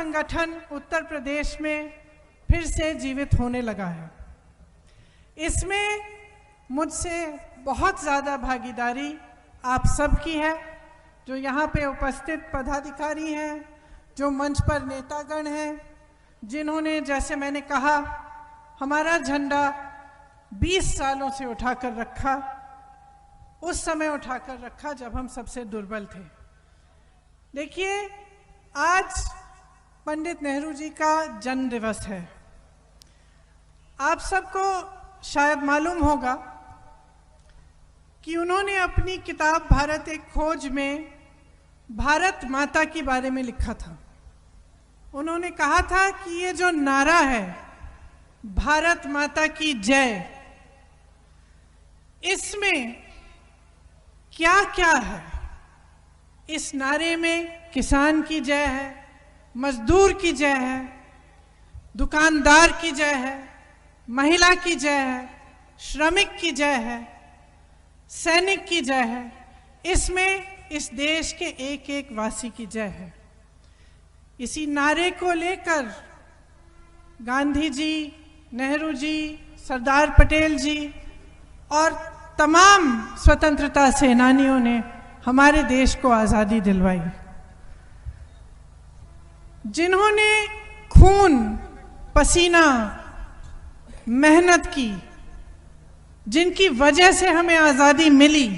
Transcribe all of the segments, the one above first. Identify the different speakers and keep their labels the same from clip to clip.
Speaker 1: संगठन उत्तर प्रदेश में फिर से जीवित होने लगा है। इसमें मुझसे बहुत ज़्यादा भागीदारी आप सबकी है, जो यहाँ पे उपस्थित पदाधिकारी हैं, जो मंच पर नेतागण हैं, जिन्होंने, जैसे मैंने कहा, हमारा झंडा 20 सालों से उठाकर रखा, उस समय उठाकर रखा जब हम सबसे दुर्बल थे। देखिए, आज पंडित नेहरू जी का जन्म दिवस है। आप सबको शायद मालूम होगा कि उन्होंने अपनी किताब भारत एक खोज में भारत माता के बारे में लिखा था। उन्होंने कहा था कि ये जो नारा है, भारत माता की जय, इसमें क्या क्या है। इस नारे में किसान की जय है, मजदूर की जय है, दुकानदार की जय है, महिला की जय है, श्रमिक की जय है, सैनिक की जय है। इसमें इस देश के एक एक वासी की जय है। इसी नारे को लेकर गांधी जी, नेहरू जी, सरदार पटेल जी और तमाम स्वतंत्रता सेनानियों ने हमारे देश को आज़ादी दिलवाई। जिन्होंने खून, पसीना, मेहनत की, जिनकी वजह से हमें आज़ादी मिली,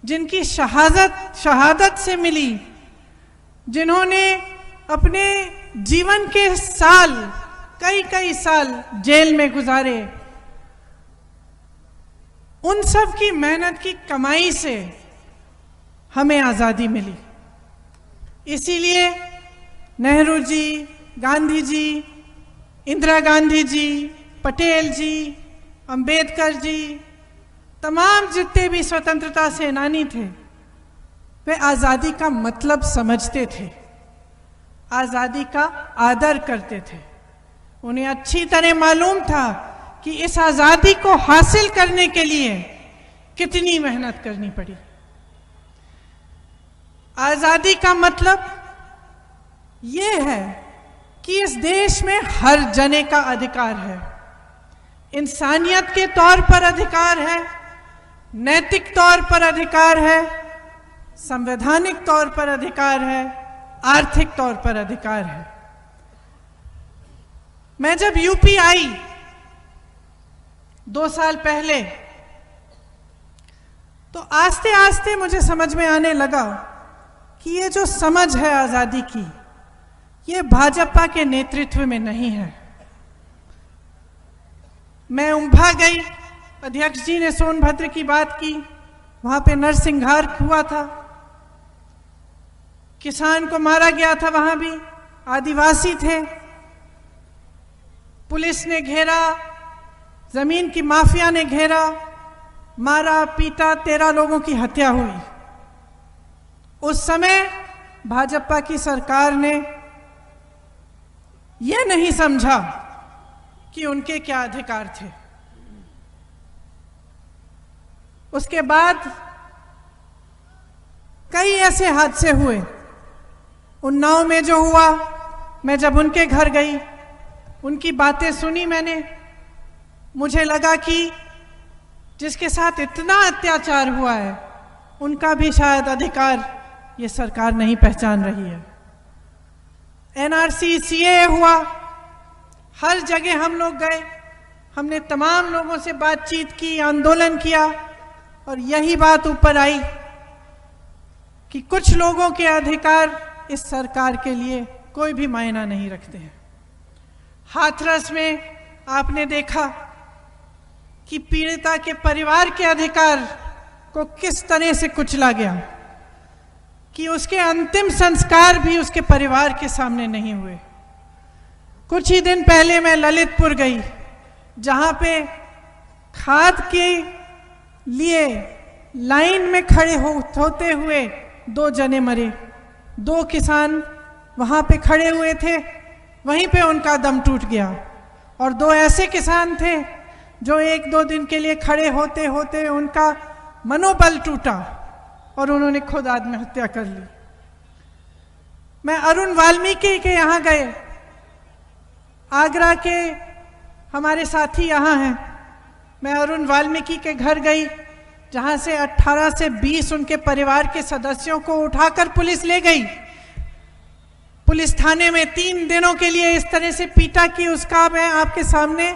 Speaker 1: जिनकी शहादत से मिली, जिन्होंने अपने जीवन के साल, कई साल जेल में गुजारे, उन सब की मेहनत की कमाई से हमें आज़ादी मिली। इसीलिए नेहरू जी, गांधी जी, इंदिरा गांधी जी, पटेल जी, अंबेडकर जी, तमाम जितने भी स्वतंत्रता सेनानी थे, वे आज़ादी का मतलब समझते थे, आज़ादी का आदर करते थे। उन्हें अच्छी तरह मालूम था कि इस आज़ादी को हासिल करने के लिए कितनी मेहनत करनी पड़ी। आज़ादी का मतलब ये है कि इस देश में हर जने का अधिकार है, इंसानियत के तौर पर अधिकार है, नैतिक तौर पर अधिकार है, संवैधानिक तौर पर अधिकार है, आर्थिक तौर पर अधिकार है। मैं जब यूपी आई 2 साल पहले, तो आस्ते आस्ते मुझे समझ में आने लगा कि ये जो समझ है आज़ादी की, ये भाजपा के नेतृत्व में नहीं है। मैं उम्भा गई, अध्यक्ष जी ने सोनभद्र की बात की, वहां पे नरसंहार हुआ था, किसान को मारा गया था, वहां भी आदिवासी थे, पुलिस ने घेरा, जमीन की माफिया ने घेरा, मारा पीटा, 13 लोगों की हत्या हुई। उस समय भाजपा की सरकार ने यह नहीं समझा कि उनके क्या अधिकार थे। उसके बाद कई ऐसे हादसे हुए। उन्नाव में जो हुआ, मैं जब उनके घर गई, उनकी बातें सुनी मैंने, मुझे लगा कि जिसके साथ इतना अत्याचार हुआ है, उनका भी शायद अधिकार ये सरकार नहीं पहचान रही है। एनआरसी, सीए हुआ, हर जगह हम लोग गए, हमने तमाम लोगों से बातचीत की, आंदोलन किया, और यही बात ऊपर आई कि कुछ लोगों के अधिकार इस सरकार के लिए कोई भी मायना नहीं रखते हैं। हाथरस में आपने देखा कि पीड़िता के परिवार के अधिकार को किस तरह से कुचला गया, कि उसके अंतिम संस्कार भी उसके परिवार के सामने नहीं हुए। कुछ ही दिन पहले मैं ललितपुर गई, जहां पे खाद के लिए लाइन में खड़े होते हुए 2 जने मरे। 2 किसान वहां पे खड़े हुए थे, वहीं पे उनका दम टूट गया। और 2 ऐसे किसान थे जो 1-2 दिन के लिए खड़े होते होते उनका मनोबल टूटा और उन्होंने खुद आत्महत्या कर ली। मैं अरुण वाल्मीकि के यहाँ गए, आगरा के हमारे साथी यहाँ हैं, मैं अरुण वाल्मीकि के घर गई, जहाँ से 18 से 20 उनके परिवार के सदस्यों को उठाकर पुलिस ले गई। पुलिस थाने में 3 दिनों के लिए इस तरह से पीटा कि उसका मैं आपके सामने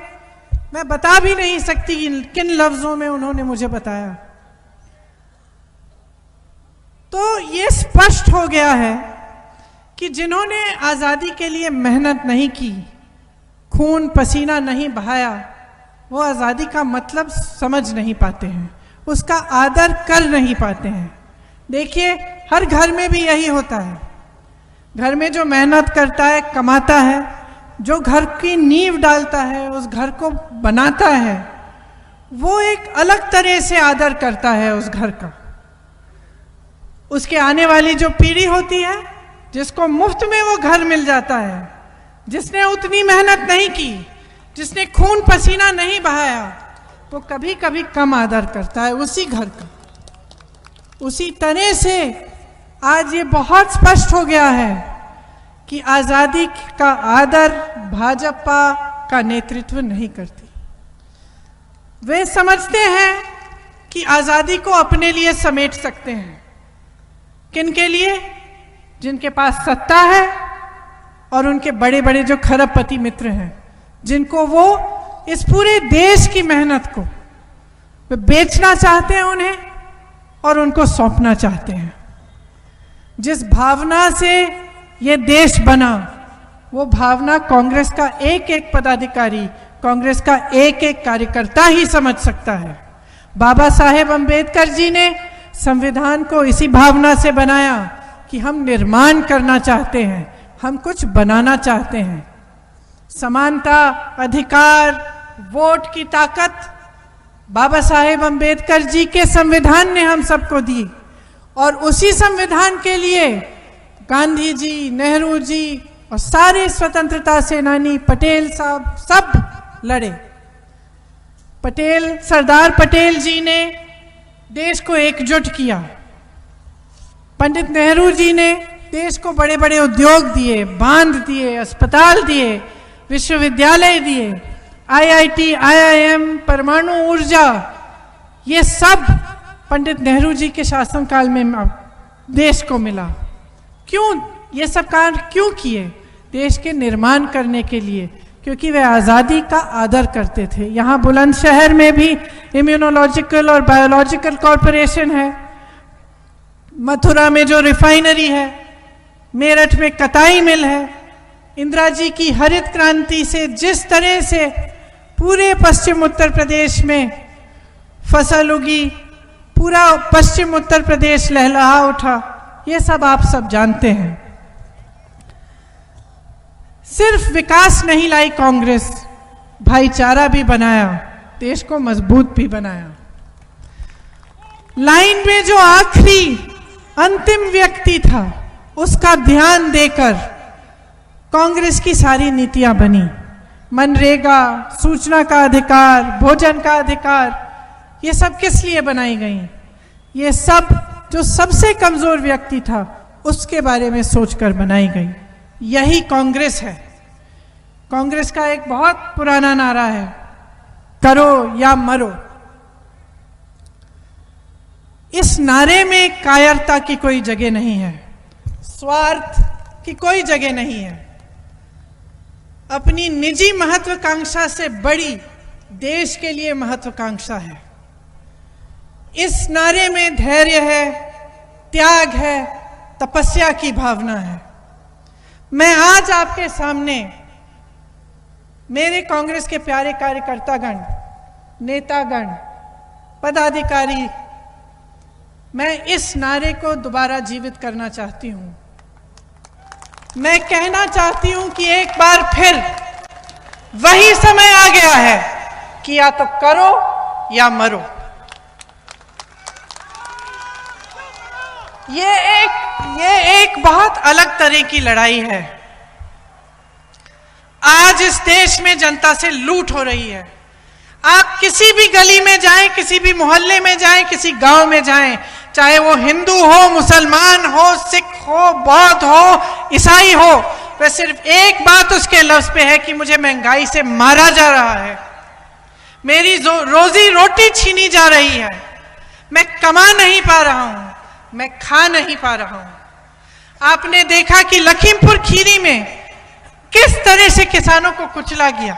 Speaker 1: मैं बता भी नहीं सकती किन लफ्जों में उन्होंने मुझे बताया। तो ये स्पष्ट हो गया है कि जिन्होंने आज़ादी के लिए मेहनत नहीं की, खून पसीना नहीं बहाया, वो आज़ादी का मतलब समझ नहीं पाते हैं, उसका आदर कर नहीं पाते हैं। देखिए, हर घर में भी यही होता है। घर में जो मेहनत करता है, कमाता है, जो घर की नींव डालता है, उस घर को बनाता है, वो एक अलग तरह से आदर करता है उस घर का। उसके आने वाली जो पीढ़ी होती है, जिसको मुफ्त में वो घर मिल जाता है, जिसने उतनी मेहनत नहीं की, जिसने खून पसीना नहीं बहाया, वो कभी कभी कम आदर करता है उसी घर का। उसी तरह से आज ये बहुत स्पष्ट हो गया है कि आज़ादी का आदर भाजपा का नेतृत्व नहीं करती। वे समझते हैं कि आज़ादी को अपने लिए समेट सकते हैं। किनके लिए? जिनके पास सत्ता है और उनके बड़े बड़े जो खरबपति मित्र हैं, जिनको वो इस पूरे देश की मेहनत को वे बेचना चाहते हैं उन्हें, और उनको सौंपना चाहते हैं। जिस भावना से ये देश बना, वो भावना कांग्रेस का एक एक पदाधिकारी, कांग्रेस का एक एक कार्यकर्ता ही समझ सकता है। बाबा साहेब अम्बेडकर जी ने संविधान को इसी भावना से बनाया कि हम निर्माण करना चाहते हैं, हम कुछ बनाना चाहते हैं। समानता, अधिकार, वोट की ताकत बाबा साहेब अम्बेडकर जी के संविधान ने हम सबको दी, और उसी संविधान के लिए गांधी जी, नेहरू जी और सारे स्वतंत्रता सेनानी, पटेल साहब सब लड़े। सरदार पटेल जी ने देश को एकजुट किया। पंडित नेहरू जी ने देश को बड़े बड़े उद्योग दिए, बांध दिए, अस्पताल दिए, विश्वविद्यालय दिए, IIT, IIM, परमाणु ऊर्जा, ये सब पंडित नेहरू जी के शासनकाल में देश को मिला। क्यों ये सब कार्य क्यों किए? देश के निर्माण करने के लिए, क्योंकि वे आज़ादी का आदर करते थे। यहाँ बुलंदशहर में भी इम्यूनोलॉजिकल और बायोलॉजिकल कॉरपोरेशन है, मथुरा में जो रिफाइनरी है, मेरठ में कताई मिल है। इंदिरा जी की हरित क्रांति से जिस तरह से पूरे पश्चिम उत्तर प्रदेश में फसल उगी, पूरा पश्चिम उत्तर प्रदेश लहलहा उठा, ये सब आप सब जानते हैं। सिर्फ विकास नहीं लाई कांग्रेस, भाईचारा भी बनाया, देश को मजबूत भी बनाया। लाइन में जो आखिरी अंतिम व्यक्ति था, उसका ध्यान देकर कांग्रेस की सारी नीतियां बनी। मनरेगा, सूचना का अधिकार, भोजन का अधिकार, ये सब किस लिए बनाई गई? ये सब जो सबसे कमजोर व्यक्ति था, उसके बारे में सोचकर बनाई गई। यही कांग्रेस है। कांग्रेस का एक बहुत पुराना नारा है, करो या मरो। इस नारे में कायरता की कोई जगह नहीं है, स्वार्थ की कोई जगह नहीं है। अपनी निजी महत्वाकांक्षा से बड़ी देश के लिए महत्वाकांक्षा है। इस नारे में धैर्य है, त्याग है, तपस्या की भावना है। मैं आज आपके सामने, मेरे कांग्रेस के प्यारे कार्यकर्तागण, नेतागण, पदाधिकारी, मैं इस नारे को दोबारा जीवित करना चाहती हूं। मैं कहना चाहती हूं कि एक बार फिर वही समय आ गया है कि या तो करो या मरो। ये एक बहुत अलग तरह की लड़ाई है। आज इस देश में जनता से लूट हो रही है। आप किसी भी गली में जाएं, किसी भी मोहल्ले में जाएं, किसी गांव में जाएं, चाहे वो हिंदू हो, मुसलमान हो, सिख हो, बौद्ध हो, ईसाई हो, वह सिर्फ एक बात उसके लफ्ज पे है कि मुझे महंगाई से मारा जा रहा है, मेरी रोजी रोटी छीनी जा रही है, मैं कमा नहीं पा रहा हूं, मैं खा नहीं पा रहा हूं। आपने देखा कि लखीमपुर खीरी में किस तरह से किसानों को कुचला गया।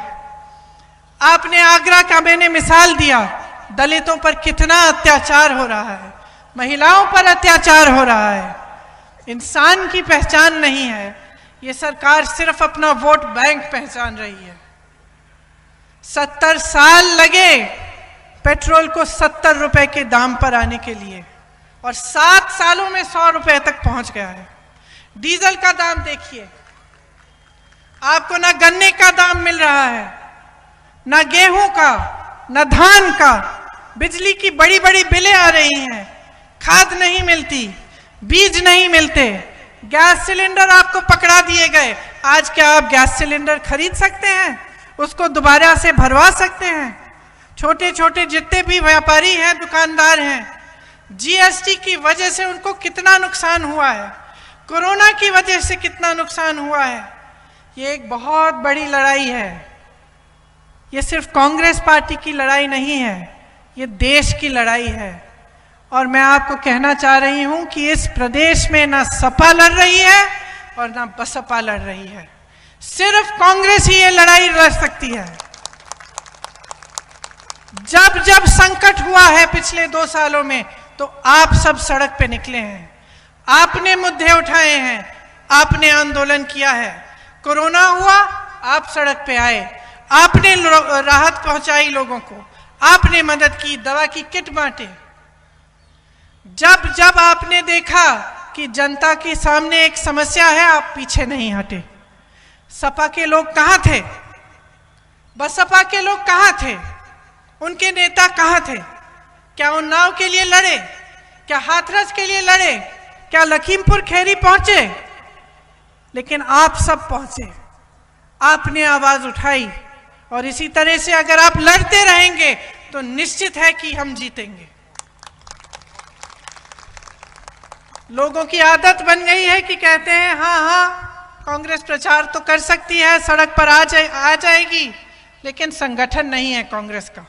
Speaker 1: आपने आगरा का मैंने मिसाल दिया, दलितों पर कितना अत्याचार हो रहा है, महिलाओं पर अत्याचार हो रहा है। इंसान की पहचान नहीं है, ये सरकार सिर्फ अपना वोट बैंक पहचान रही है। 70 साल लगे पेट्रोल को 70 रुपए के दाम पर आने के लिए, और 7 सालों में 100 रुपए तक पहुंच गया है। डीजल का दाम देखिए, आपको ना गन्ने का दाम मिल रहा है, ना गेहूं का, ना धान का, बिजली की बड़ी बड़ी बिलें आ रही हैं, खाद नहीं मिलती, बीज नहीं मिलते, गैस सिलेंडर आपको पकड़ा दिए गए। आज क्या आप गैस सिलेंडर खरीद सकते हैं? उसको दोबारा से भरवा सकते हैं? छोटे छोटे जितने भी व्यापारी हैं, दुकानदार हैं, जीएसटी की वजह से उनको कितना नुकसान हुआ है, कोरोना की वजह से कितना नुकसान हुआ है। ये एक बहुत बड़ी लड़ाई है। ये सिर्फ कांग्रेस पार्टी की लड़ाई नहीं है, ये देश की लड़ाई है। और मैं आपको कहना चाह रही हूं कि इस प्रदेश में ना सपा लड़ रही है और ना बसपा लड़ रही है, सिर्फ कांग्रेस ही ये लड़ाई लड़ सकती है। जब जब संकट हुआ है पिछले 2 सालों में, तो आप सब सड़क पे निकले हैं, आपने मुद्दे उठाए हैं, आपने आंदोलन किया है। कोरोना हुआ, आप सड़क पे आए, आपने राहत पहुंचाई लोगों को, आपने मदद की, दवा की किट बांटे। जब जब आपने देखा कि जनता के सामने एक समस्या है, आप पीछे नहीं हटे। सपा के लोग कहां थे? बसपा के लोग कहां थे? उनके नेता कहां थे? क्या उन्नाव के लिए लड़े? क्या हाथरस के लिए लड़े? क्या लखीमपुर खीरी पहुंचे? लेकिन आप सब पहुंचे, आपने आवाज उठाई, और इसी तरह से अगर आप लड़ते रहेंगे तो निश्चित है कि हम जीतेंगे। लोगों की आदत बन गई है कि कहते हैं हाँ हाँ कांग्रेस प्रचार तो कर सकती है, सड़क पर आ जाएगी, लेकिन संगठन नहीं है कांग्रेस का।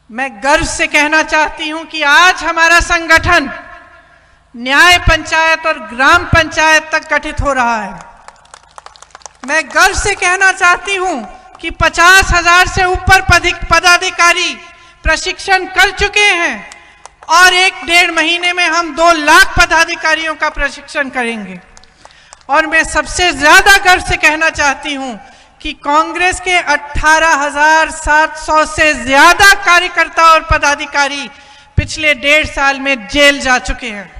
Speaker 1: मैं गर्व से कहना चाहती हूं कि आज हमारा संगठन न्याय पंचायत और ग्राम पंचायत तक गठित हो रहा है। मैं गर्व से कहना चाहती हूं कि 50,000 से ऊपर पदाधिकारी प्रशिक्षण कर चुके हैं, और 1-1.5 महीने में हम 2 लाख पदाधिकारियों का प्रशिक्षण करेंगे। और मैं सबसे ज्यादा गर्व से कहना चाहती हूं कि कांग्रेस के 18,700 से ज्यादा कार्यकर्ता और पदाधिकारी पिछले 1.5 साल में जेल जा चुके हैं,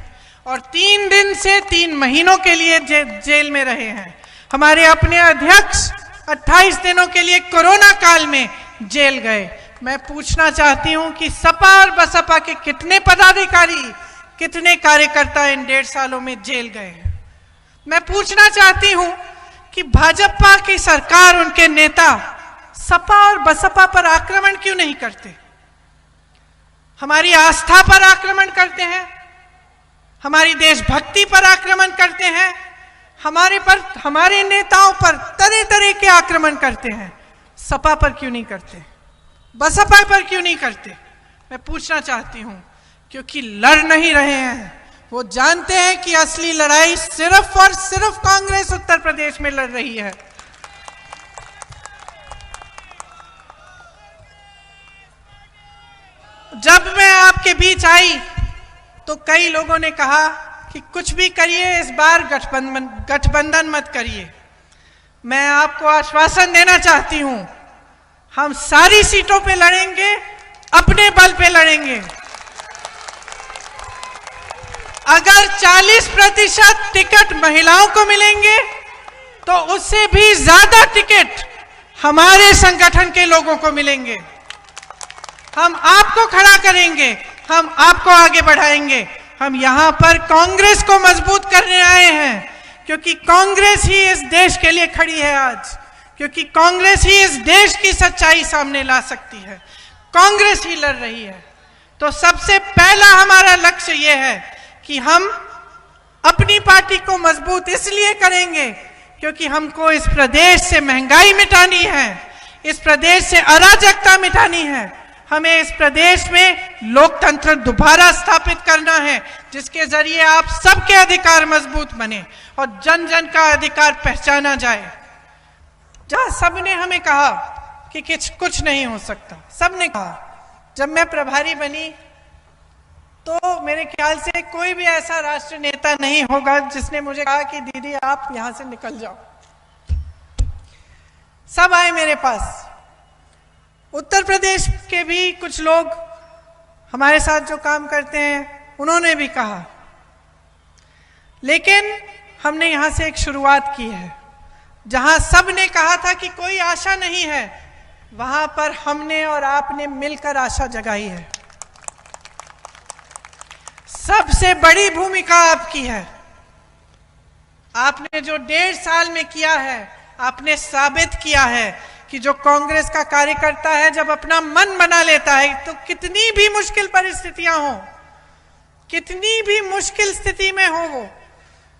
Speaker 1: और 3 दिन से 3 महीनों के लिए जेल में रहे हैं। हमारे अपने अध्यक्ष 28 दिनों के लिए कोरोना काल में जेल गए। मैं पूछना चाहती हूं कि सपा और बसपा के कितने पदाधिकारी, कितने कार्यकर्ता इन 1.5 सालों में जेल गए हैं? मैं पूछना चाहती हूं कि भाजपा की सरकार, उनके नेता सपा और बसपा पर आक्रमण क्यों नहीं करते? हमारी आस्था पर आक्रमण करते हैं, हमारी देशभक्ति पर आक्रमण करते हैं, हमारे नेताओं पर तरह तरह के आक्रमण करते हैं। सपा पर क्यों नहीं करते? बसपा पर क्यों नहीं करते? मैं पूछना चाहती हूं, क्योंकि लड़ नहीं रहे हैं। वो जानते हैं कि असली लड़ाई सिर्फ और सिर्फ कांग्रेस उत्तर प्रदेश में लड़ रही है। जब मैं आपके बीच आई तो कई लोगों ने कहा कि कुछ भी करिए, इस बार गठबंधन मत करिए। मैं आपको आश्वासन देना चाहती हूं, हम सारी सीटों पे लड़ेंगे, अपने बल पे लड़ेंगे। अगर 40% टिकट महिलाओं को मिलेंगे तो उससे भी ज्यादा टिकट हमारे संगठन के लोगों को मिलेंगे। हम आपको खड़ा करेंगे, हम आपको आगे बढ़ाएंगे। हम यहां पर कांग्रेस को मजबूत करने आए हैं, क्योंकि कांग्रेस ही इस देश के लिए खड़ी है आज, क्योंकि कांग्रेस ही इस देश की सच्चाई सामने ला सकती है। कांग्रेस ही लड़ रही है। तो सबसे पहला हमारा लक्ष्य यह है कि हम अपनी पार्टी को मजबूत इसलिए करेंगे क्योंकि हमको इस प्रदेश से महंगाई मिटानी है, इस प्रदेश से अराजकता मिटानी है, हमें इस प्रदेश में लोकतंत्र दोबारा स्थापित करना है, जिसके जरिए आप सबके अधिकार मजबूत बने और जन जन का अधिकार पहचाना जाए। जहां सबने हमें कहा कि कुछ नहीं हो सकता, सबने कहा, जब मैं प्रभारी बनी तो मेरे ख्याल से कोई भी ऐसा राष्ट्रीय नेता नहीं होगा जिसने मुझे कहा कि दीदी आप यहां से निकल जाओ। सब आए मेरे पास। उत्तर प्रदेश के भी कुछ लोग हमारे साथ जो काम करते हैं उन्होंने भी कहा, लेकिन हमने यहां से एक शुरुआत की है। जहां सबने कहा था कि कोई आशा नहीं है, वहां पर हमने और आपने मिलकर आशा जगाई है। सबसे बड़ी भूमिका आपकी है। आपने जो 1.5 साल में किया है, आपने साबित किया है कि जो कांग्रेस का कार्यकर्ता है जब अपना मन बना लेता है तो कितनी भी मुश्किल परिस्थितियां हो, कितनी भी मुश्किल स्थिति में हो,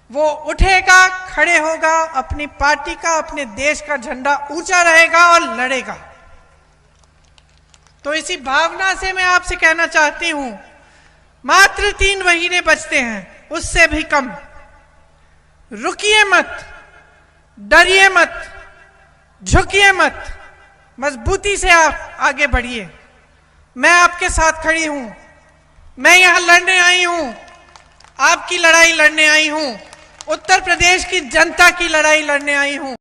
Speaker 1: वो उठेगा, खड़े होगा, अपनी पार्टी का, अपने देश का झंडा ऊंचा रहेगा और लड़ेगा। तो इसी भावना से मैं आपसे कहना चाहती हूं, मात्र 3 महीने बचते हैं, उससे भी कम। रुकिए मत, डरिए मत, झुकिए मत, मजबूती से आप आगे बढ़िए। मैं आपके साथ खड़ी हूं, मैं यहां लड़ने आई हूं, आपकी लड़ाई लड़ने आई हूं, उत्तर प्रदेश की जनता की लड़ाई लड़ने आई हूं।